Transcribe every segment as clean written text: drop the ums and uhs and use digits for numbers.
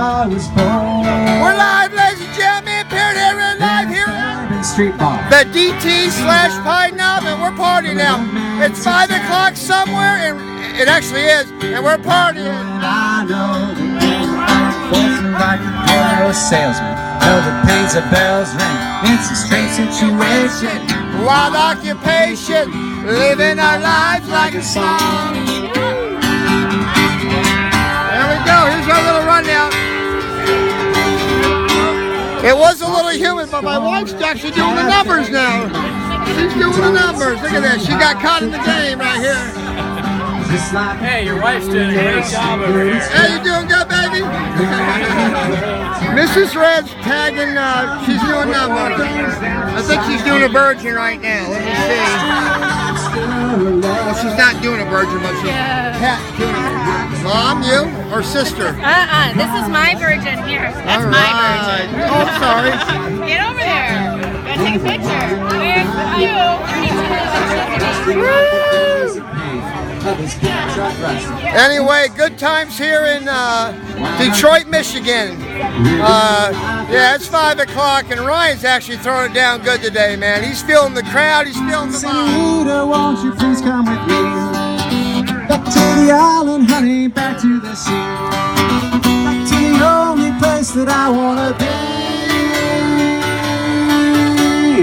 I was born. We're live, ladies and gentlemen. Parrothead, we're live here at Street Bar. the DT/Pine Knob, and we're partying now. It's 5 o'clock somewhere, and it actually is, and we're partying. I know the game fortune like a piano salesman. Know the pains of bells ring. It's a strange situation. Wild occupation, living our lives like a song. There we go. Here's our little rundown. It was a little humid, but my wife's actually doing the numbers now. She's doing the numbers. Look at this. She got caught in the game right here. Hey, your wife's doing a great job over here. Hey, you doing good, baby? Mrs. Red's tagging, she's doing numbers. I think she's doing a virgin right now. Let me see. Well, she's not doing a virgin, but she's doing it. Mom, you or sister? This is my virgin here. That's my virgin. Oh, I'm sorry. Get over there. Gotta take a picture. Where's you? Anyway, good times here in Detroit, Michigan. Yeah, it's 5 o'clock, and Ryan's actually throwing it down good today, man. He's feeling the crowd, he's feeling the vibe. Senorita, won't you please come with me? Back to the island, honey, back to the sea. Back to the only place that I wanna be.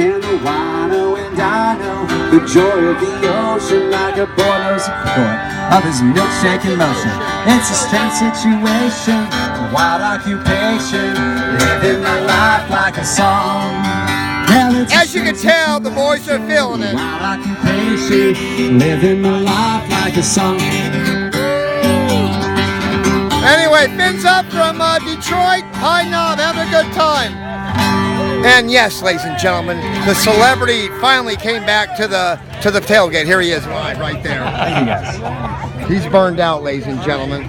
And the wino and I know the joy of the ocean, like a boy knows the joy of his milkshake in motion. It's a strange situation, a wild occupation, living my life like a song. Well, as you can tell, the boys are feeling it. Wild occupation, living my life like a song. Anyway, fins up from Detroit, Pine Knob, having a good time. And yes, ladies and gentlemen, the celebrity finally came back to the tailgate. Here he is live right there. Thank you guys. He's burned out, ladies and gentlemen.